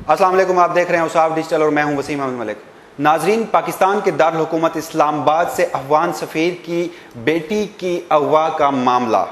السلام علیکم، آپ دیکھ رہے ہیں اوصاف ڈیجیٹل اور میں ہوں وسیم احمد ملک۔ ناظرین، پاکستان کے دارالحکومت اسلام آباد سے افغان سفیر کی بیٹی کی اغوا کا معاملہ،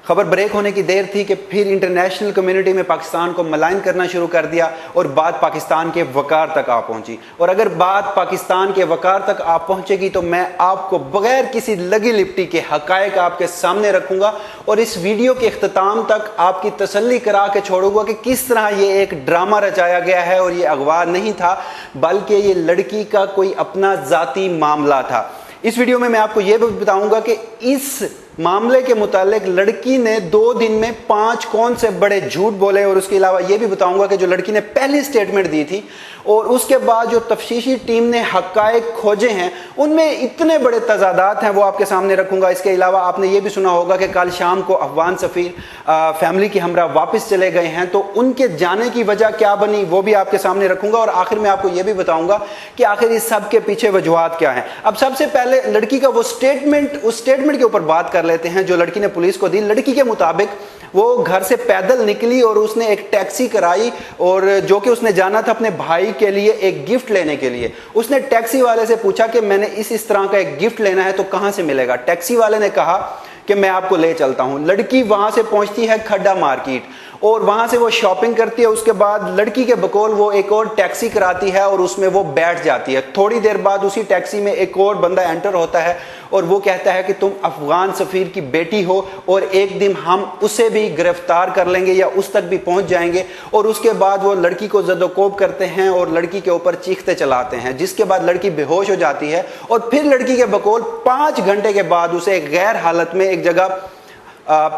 خبر بریک ہونے کی دیر تھی کہ پھر انٹرنیشنل کمیونٹی میں پاکستان کو ملائن کرنا شروع کر دیا اور بات پاکستان کے وقار تک آ پہنچی۔ اور اگر بات پاکستان کے وقار تک آ پہنچے گی تو میں آپ کو بغیر کسی لگی لپٹی کے حقائق آپ کے سامنے رکھوں گا اور اس ویڈیو کے اختتام تک آپ کی تسلی کرا کے چھوڑوں گا کہ کس طرح یہ ایک ڈرامہ رچایا گیا ہے اور یہ اغوا نہیں تھا بلکہ یہ لڑکی کا کوئی اپنا ذاتی معاملہ تھا۔ اس ویڈیو میں آپ کو یہ بھی بتاؤں گا کہ اس معاملے کے متعلق لڑکی نے 2 دن میں 5 کون سے بڑے جھوٹ بولے، اور اس کے علاوہ یہ بھی بتاؤں گا کہ جو لڑکی نے پہلی سٹیٹمنٹ دی تھی اور اس کے بعد جو تفتیشی ٹیم نے حقائق کھوجے ہیں ان میں اتنے بڑے تضادات ہیں، وہ آپ کے سامنے رکھوں گا۔ اس کے علاوہ آپ نے یہ بھی سنا ہوگا کہ کل شام کو افغان سفیر فیملی کی ہمراہ واپس چلے گئے ہیں، تو ان کے جانے کی وجہ کیا بنی وہ بھی آپ کے سامنے رکھوں گا، اور آخر میں آپ کو یہ بھی بتاؤں گا کہ آخر اس سب کے پیچھے وجوہات کیا ہیں۔ اب سب سے پہلے لڑکی کا وہ سٹیٹمنٹ، اس سٹیٹمنٹ کے اوپر بات کر لیتے ہیں جو لڑکی نے پولیس کو دی۔ لڑکی کے مطابق وہ گھر سے پیدل نکلی اور اس نے ایک ٹیکسی کرائی، اور جو کہ اس نے جانا تھا اپنے بھائی کے لیے ایک گفٹ لینے کے لیے۔ اس نے ٹیکسی والے سے پوچھا کہ میں نے اس طرح کا ایک گفٹ لینا ہے تو کہاں سے ملے گا۔ ٹیکسی والے نے کہا کہ میں آپ کو لے چلتا ہوں۔ لڑکی وہاں سے پہنچتی ہے کھڈا مارکیٹ اور وہاں سے وہ شاپنگ کرتی ہے۔ اس کے بعد لڑکی کے بقول وہ ایک اور ٹیکسی کراتی ہے اور اس میں وہ بیٹھ جاتی ہے۔ تھوڑی دیر بعد اسی ٹیکسی میں ایک اور بندہ انٹر ہوتا ہے اور وہ کہتا ہے کہ تم افغان سفیر کی بیٹی ہو اور ایک دن ہم اسے بھی گرفتار کر لیں گے یا اس تک بھی پہنچ جائیں گے، اور اس کے بعد وہ لڑکی کو زد و کوب کرتے ہیں اور لڑکی کے اوپر چیختے چلاتے ہیں، جس کے بعد لڑکی بے ہوش ہو جاتی ہے، اور پھر لڑکی کے بقول 5 گھنٹے کے بعد اسے ایک غیر حالت میں ایک جگہ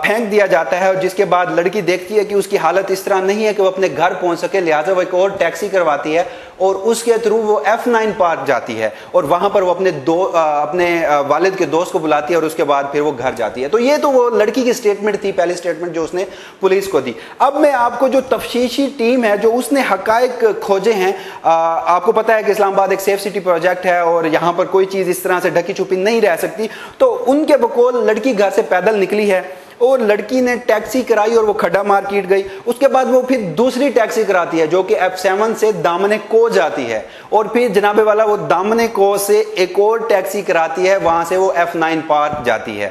پھینک دیا جاتا ہے، اور جس کے بعد لڑکی دیکھتی ہے کہ اس کی حالت اس طرح نہیں ہے کہ وہ اپنے گھر پہنچ سکے، لہٰذا وہ ایک اور ٹیکسی کرواتی ہے اور اس کے تھرو وہ F9 پارک جاتی ہے اور وہاں پر وہ اپنے والد کے دوست کو بلاتی ہے اور اس کے بعد پھر وہ گھر جاتی ہے۔ تو یہ تو وہ لڑکی کی سٹیٹمنٹ تھی، پہلی سٹیٹمنٹ جو اس نے پولیس کو دی۔ اب میں آپ کو جو تفتیشی ٹیم ہے جو اس نے حقائق کھوجے ہیں، آپ کو پتہ ہے کہ اسلام آباد ایک سیف سٹی پروجیکٹ ہے اور یہاں پر کوئی چیز اس طرح سے ڈھکی چھپی نہیں رہ سکتی، تو ان کے بقول لڑکی گھر سے پیدل نکلی ہے اور لڑکی نے ٹیکسی کرائی اور وہ کھڈا مارکیٹ گئی۔ اس کے بعد وہ پھر دوسری ٹیکسی کراتی ہے جو کہ F7 سے دامنے کو جاتی ہے، اور پھر جناب والا وہ دامنے کو سے ایک اور ٹیکسی کراتی ہے، وہاں سے وہ F9 پارک جاتی ہے۔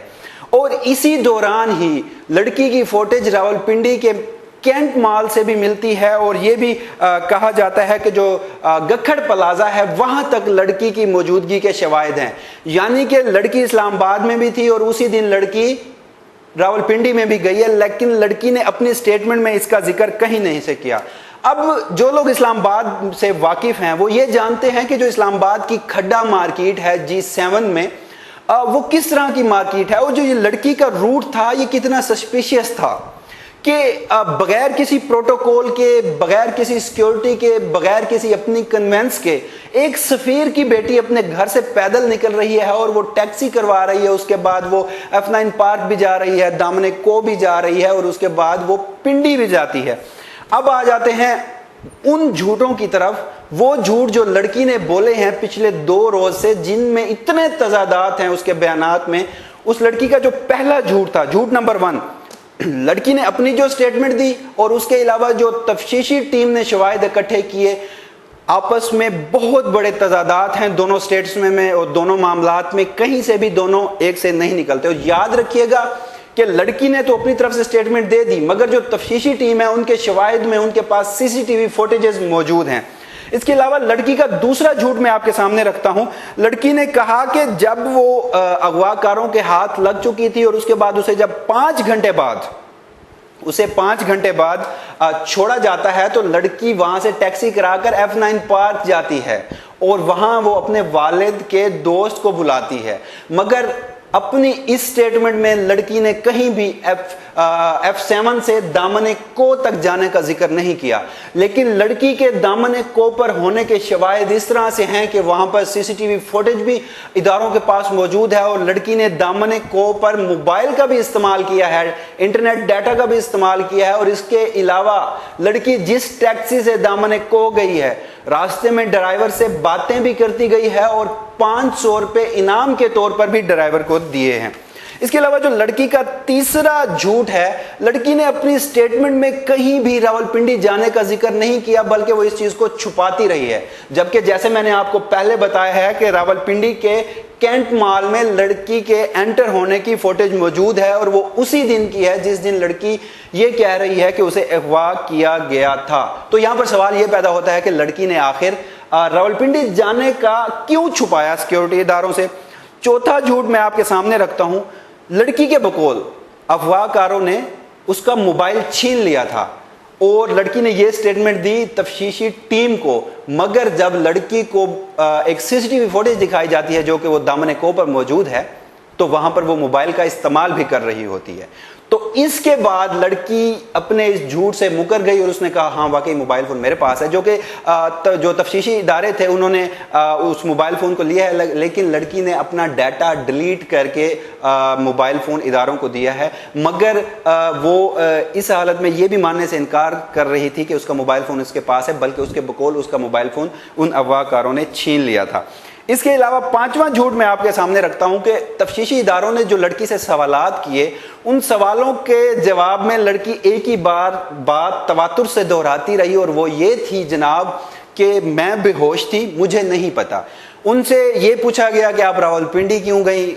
اور اسی دوران ہی لڑکی کی فوٹیج راولپنڈی کے کینٹ مال سے بھی ملتی ہے، اور یہ بھی کہا جاتا ہے کہ جو گکھڑ پلازا ہے وہاں تک لڑکی کی موجودگی کے شواہد ہیں، یعنی کہ لڑکی اسلام آباد میں بھی تھی اور اسی دن لڑکی راولپنڈی میں بھی گئی ہے، لیکن لڑکی نے اپنی سٹیٹمنٹ میں اس کا ذکر کہیں نہیں سے کیا۔ اب جو لوگ اسلام آباد سے واقف ہیں وہ یہ جانتے ہیں کہ جو اسلام آباد کی کھڈا مارکیٹ ہے G7 میں، وہ کس طرح کی مارکیٹ ہے، اور جو یہ لڑکی کا روٹ تھا یہ کتنا سسپیشیس تھا کہ بغیر کسی پروٹوکول کے، بغیر کسی سیکیورٹی کے، بغیر کسی اپنی کنوینس کے ایک سفیر کی بیٹی اپنے گھر سے پیدل نکل رہی ہے اور وہ ٹیکسی کروا رہی ہے، اس کے بعد وہ F9 پارک بھی جا رہی ہے، دامنے کو بھی جا رہی ہے، اور اس کے بعد وہ پنڈی بھی جاتی ہے۔ اب آ جاتے ہیں ان جھوٹوں کی طرف، وہ جھوٹ جو لڑکی نے بولے ہیں پچھلے 2 روز سے، جن میں اتنے تضادات ہیں اس کے بیانات میں۔ اس لڑکی کا جو پہلا جھوٹ تھا، جھوٹ نمبر 1، لڑکی نے اپنی جو سٹیٹمنٹ دی اور اس کے علاوہ جو تفتیشی ٹیم نے شواہد اکٹھے کیے، آپس میں بہت بڑے تضادات ہیں دونوں سٹیٹس میں اور دونوں معاملات میں، کہیں سے بھی دونوں ایک سے نہیں نکلتے۔ اور یاد رکھیے گا کہ لڑکی نے تو اپنی طرف سے سٹیٹمنٹ دے دی، مگر جو تفتیشی ٹیم ہے ان کے شواہد میں ان کے پاس CCTV فوٹیجز موجود ہیں۔ اس کے علاوہ لڑکی کا دوسرا جھوٹ میں آپ کے سامنے رکھتا ہوں۔ لڑکی نے کہا کہ جب وہ اغوا کاروں کے ہاتھ لگ چکی تھی اور اس کے بعد اسے جب 5 گھنٹے بعد چھوڑا جاتا ہے تو لڑکی وہاں سے ٹیکسی کرا کر F9 پارک جاتی ہے اور وہاں وہ اپنے والد کے دوست کو بلاتی ہے، مگر اپنی اس سٹیٹمنٹ میں لڑکی نے کہیں بھی F7 سے دامنے کو تک جانے کا ذکر نہیں کیا، لیکن لڑکی کے دامنے کو پر ہونے کے شواہد اس طرح سے ہیں کہ وہاں پر CCTV فوٹیج بھی اداروں کے پاس موجود ہے، اور لڑکی نے دامنے کو پر موبائل کا بھی استعمال کیا ہے، انٹرنیٹ ڈیٹا کا بھی استعمال کیا ہے، اور اس کے علاوہ لڑکی جس ٹیکسی سے دامنے کو گئی ہے راستے میں ڈرائیور سے باتیں بھی کرتی گئی ہے اور 500 روپے انعام کے طور پر بھی ڈرائیور کو دیے ہیں۔ اس کے علاوہ جو لڑکی کا تیسرا جھوٹ ہے، لڑکی نے اپنی سٹیٹمنٹ میں کہیں بھی راولپنڈی جانے کا ذکر نہیں کیا، بلکہ وہ اس چیز کو چھپاتی رہی ہے، جبکہ جیسے میں نے آپ کو پہلے بتایا ہے کہ راولپنڈی کے کینٹ مال میں لڑکی کے انٹر ہونے کی فوٹیج موجود ہے، اور وہ اسی دن کی ہے جس دن لڑکی یہ کہہ رہی ہے کہ اسے اغوا کیا گیا تھا۔ تو یہاں پر سوال یہ پیدا ہوتا ہے کہ لڑکی نے آخر راولپنڈی جانے کا کیوں چھپایا سیکیورٹی اداروں سے؟ چوتھا جھوٹ میں آپ کے سامنے رکھتا ہوں، لڑکی کے بقول اغوا کاروں نے اس کا موبائل چھین لیا تھا، اور لڑکی نے یہ سٹیٹمنٹ دی تفتیشی ٹیم کو، مگر جب لڑکی کو ایک سی سی ٹی وی فوٹیج دکھائی جاتی ہے جو کہ وہ دامن کو پر موجود ہے، تو وہاں پر وہ موبائل کا استعمال بھی کر رہی ہوتی ہے۔ تو اس کے بعد لڑکی اپنے اس جھوٹ سے مکر گئی اور اس نے کہا ہاں واقعی موبائل فون میرے پاس ہے، جو کہ جو تفتیشی ادارے تھے انہوں نے اس موبائل فون کو لیا ہے، لیکن لڑکی نے اپنا ڈیٹا ڈیلیٹ کر کے موبائل فون اداروں کو دیا ہے، مگر وہ اس حالت میں یہ بھی ماننے سے انکار کر رہی تھی کہ اس کا موبائل فون اس کے پاس ہے، بلکہ اس کے بقول اس کا موبائل فون ان اغوا کاروں نے چھین لیا تھا۔ اس کے علاوہ پانچواں جھوٹ میں آپ کے سامنے رکھتا ہوں کہ تفتیشی اداروں نے جو لڑکی سے سوالات کیے، ان سوالوں کے جواب میں لڑکی ایک ہی بات تواتر سے دہراتی رہی، اور وہ یہ تھی جناب کہ میں بے ہوش تھی، مجھے نہیں پتا۔ ان سے یہ پوچھا گیا کہ آپ راولپنڈی کیوں گئیں،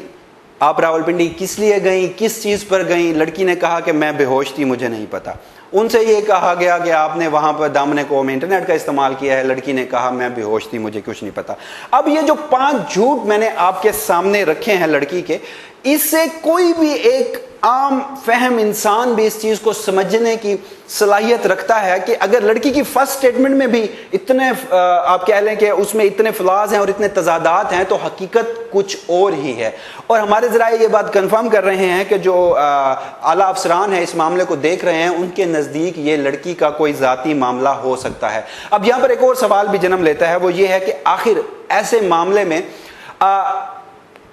آپ راولپنڈی کس لیے گئیں، کس چیز پر گئیں؟ لڑکی نے کہا کہ میں بے ہوش تھی، مجھے نہیں پتا۔ ان سے یہ کہا گیا کہ آپ نے وہاں پر دامن کو میں انٹرنیٹ کا استعمال کیا ہے، لڑکی نے کہا میں بے ہوش تھی، مجھے کچھ نہیں پتا۔ اب یہ جو 5 جھوٹ میں نے آپ کے سامنے رکھے ہیں لڑکی کے، اس سے کوئی بھی ایک عام فہم انسان بھی اس چیز کو سمجھنے کی صلاحیت رکھتا ہے کہ اگر لڑکی کی فرسٹ سٹیٹمنٹ میں بھی اتنے آپ کہہ لیں کہ اس میں اتنے فلاز ہیں اور اتنے تضادات ہیں، تو حقیقت کچھ اور ہی ہے۔ اور ہمارے ذرائع یہ بات کنفرم کر رہے ہیں کہ جو اعلیٰ افسران ہیں اس معاملے کو دیکھ رہے ہیں، ان کے نزدیک یہ لڑکی کا کوئی ذاتی معاملہ ہو سکتا ہے۔ اب یہاں پر ایک اور سوال بھی جنم لیتا ہے، وہ یہ ہے کہ آخر ایسے معاملے میں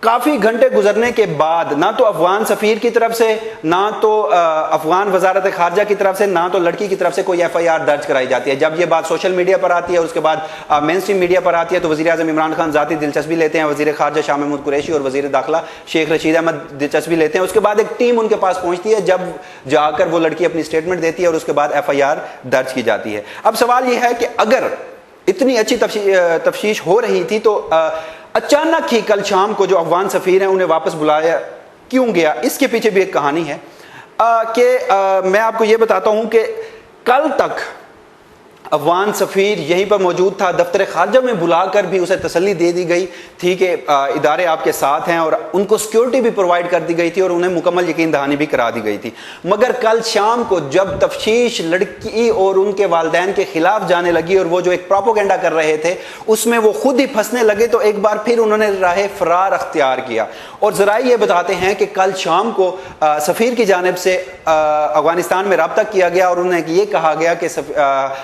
کافی گھنٹے گزرنے کے بعد نہ تو افغان سفیر کی طرف سے، نہ تو افغان وزارت خارجہ کی طرف سے، نہ تو لڑکی کی طرف سے کوئی ایف آئی آر درج کرائی جاتی ہے۔ جب یہ بات سوشل میڈیا پر آتی ہے اور اس کے بعد مین اسٹریم میڈیا پر آتی ہے، تو وزیر اعظم عمران خان ذاتی دلچسپی لیتے ہیں، وزیر خارجہ شاہ محمود قریشی اور وزیر داخلہ شیخ رشید احمد دلچسپی لیتے ہیں۔ اس کے بعد ایک ٹیم ان کے پاس پہنچتی ہے، جب جا کر وہ لڑکی اپنی سٹیٹمنٹ دیتی ہے اور اس کے بعد ایف آئی آر درج کی جاتی ہے۔ اب سوال یہ ہے کہ اگر اتنی اچھی تفتیش ہو رہی تھی تو اچانک ہی کل شام کو جو افغان سفیر ہیں انہیں واپس بلایا کیوں گیا؟ اس کے پیچھے بھی ایک کہانی ہے کہ میں آپ کو یہ بتاتا ہوں کہ کل تک افغان سفیر یہیں پر موجود تھا، دفتر خارجہ میں بلا کر بھی اسے تسلی دے دی گئی تھی کہ ادارے آپ کے ساتھ ہیں، اور ان کو سیکیورٹی بھی پرووائڈ کر دی گئی تھی اور انہیں مکمل یقین دہانی بھی کرا دی گئی تھی۔ مگر کل شام کو جب تفتیش لڑکی اور ان کے والدین کے خلاف جانے لگی اور وہ جو ایک پروپیگنڈا کر رہے تھے اس میں وہ خود ہی پھنسنے لگے، تو ایک بار پھر انہوں نے راہ فرار اختیار کیا۔ اور ذرائع یہ بتاتے ہیں کہ کل شام کو سفیر کی جانب سے افغانستان میں رابطہ کیا گیا اور انہیں یہ کہا گیا کہ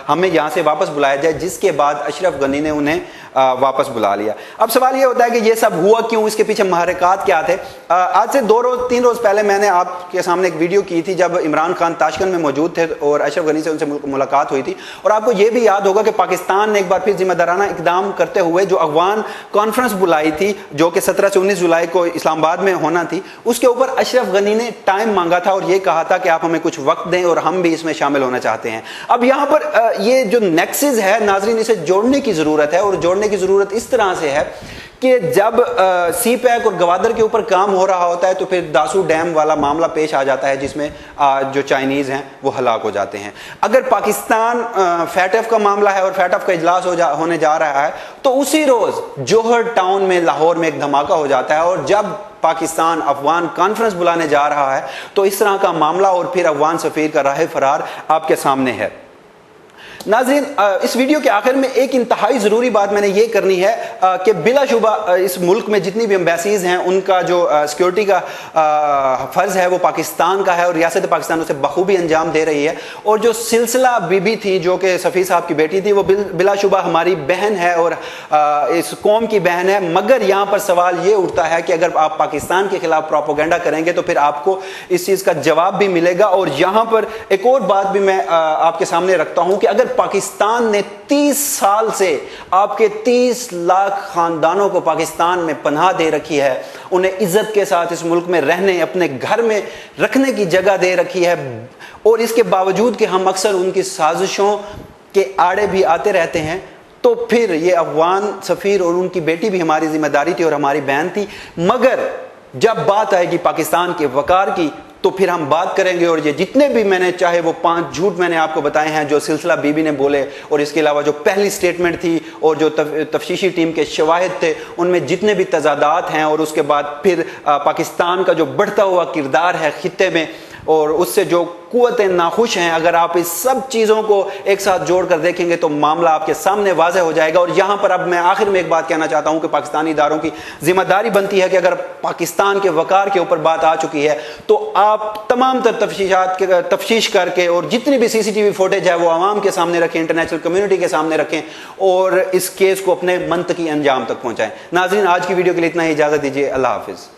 ہمیں یہاں سے واپس بلایا جائے، جس کے بعد اشرف غنی نے انہیں واپس بلا لیا۔ اب سوال یہ ہوتا ہے کہ یہ سب ہوا کیوں، اس کے پیچھے محرکات کیا تھے؟ آج سے 3 روز پہلے میں نے آپ کے سامنے ایک ویڈیو کی تھی جب عمران خان تاشکند میں موجود تھے اور اشرف غنی سے ان سے ملاقات ہوئی تھی، اور آپ کو یہ بھی یاد ہوگا کہ پاکستان نے ایک بار پھر ذمہ دارانہ اقدام کرتے ہوئے جو افغان کانفرنس بلائی تھی جو کہ 17 سے 19 جولائی کو اسلام آباد میں ہونا تھی، اس کے اوپر اشرف غنی نے ٹائم مانگا تھا اور یہ کہا تھا کہ آپ ہمیں کچھ وقت دیں اور ہم بھی اس میں شامل ہونا چاہتے ہیں۔ اب یہاں پر یہ جو نیکسز ہے ناظرین، اسے جوڑنے کی ضرورت ہے، اور جوڑنے کی ضرورت اس طرح سے ہے کہ جب سی پیک اور گوادر کے اوپر کام ہو رہا ہوتا ہے تو پھر داسو ڈیم والا معاملہ پیش آ جاتا ہے جس میں جو چائنیز ہیں وہ ہلاک ہو جاتے ہیں۔ اگر پاکستان فیٹ ایف کا معاملہ ہے اور فیٹ ایف کا اجلاس ہونے جا رہا ہے تو اسی روز جوہر ٹاؤن میں لاہور میں ایک دھماکہ ہو جاتا ہے، اور جب پاکستان افغان کانفرنس بلانے جا رہا ہے تو اس طرح کا معاملہ اور پھر افغان سفیر کا راہ فرار آپ کے سامنے ہے۔ ناظرین، اس ویڈیو کے آخر میں ایک انتہائی ضروری بات میں نے یہ کرنی ہے کہ بلا شبہ اس ملک میں جتنی بھی ایمبیسیز ہیں ان کا جو سیکیورٹی کا فرض ہے وہ پاکستان کا ہے اور ریاست پاکستان اسے بخوبی انجام دے رہی ہے، اور جو سلسلہ بی بی تھی جو کہ سفیر صاحب کی بیٹی تھی وہ بلا شبہ ہماری بہن ہے اور اس قوم کی بہن ہے، مگر یہاں پر سوال یہ اٹھتا ہے کہ اگر آپ پاکستان کے خلاف پروپیگنڈا کریں گے تو پھر آپ کو اس چیز کا جواب بھی ملے گا۔ اور یہاں پر ایک اور بات بھی میں آپ کے سامنے رکھتا ہوں کہ اگر پاکستان نے 30 سال سے آپ کے 30 لاکھ خاندانوں کو پاکستان میں پناہ دے رکھی ہے، انہیں عزت کے ساتھ اس ملک میں رہنے، اپنے گھر میں رکھنے کی جگہ دے رکھی ہے، اور اس کے باوجود کہ ہم اکثر ان کی سازشوں کے آڑے بھی آتے رہتے ہیں، تو پھر یہ افغان سفیر اور ان کی بیٹی بھی ہماری ذمہ داری تھی اور ہماری بہن تھی۔ مگر جب بات آئے گی پاکستان کے وقار کی تو پھر ہم بات کریں گے، اور یہ جتنے بھی میں نے چاہے وہ 5 جھوٹ میں نے آپ کو بتائے ہیں جو سلسلہ بی بی نے بولے، اور اس کے علاوہ جو پہلی سٹیٹمنٹ تھی اور جو تفتیشی ٹیم کے شواہد تھے، ان میں جتنے بھی تضادات ہیں، اور اس کے بعد پھر پاکستان کا جو بڑھتا ہوا کردار ہے خطے میں اور اس سے جو قوتیں ناخوش ہیں، اگر آپ اس سب چیزوں کو ایک ساتھ جوڑ کر دیکھیں گے تو معاملہ آپ کے سامنے واضح ہو جائے گا۔ اور یہاں پر اب میں آخر میں ایک بات کہنا چاہتا ہوں کہ پاکستانی اداروں کی ذمہ داری بنتی ہے کہ اگر پاکستان کے وقار کے اوپر بات آ چکی ہے تو آپ تمام تر تفتیش کر کے اور جتنی بھی سی سی ٹی وی فوٹیج ہے وہ عوام کے سامنے رکھیں، انٹرنیشنل کمیونٹی کے سامنے رکھیں، اور اس کیس کو اپنے منطقی انجام تک پہنچائیں۔ ناظرین، آج کی ویڈیو کے لیے اتنا ہی، اجازت دیجیے، اللہ حافظ۔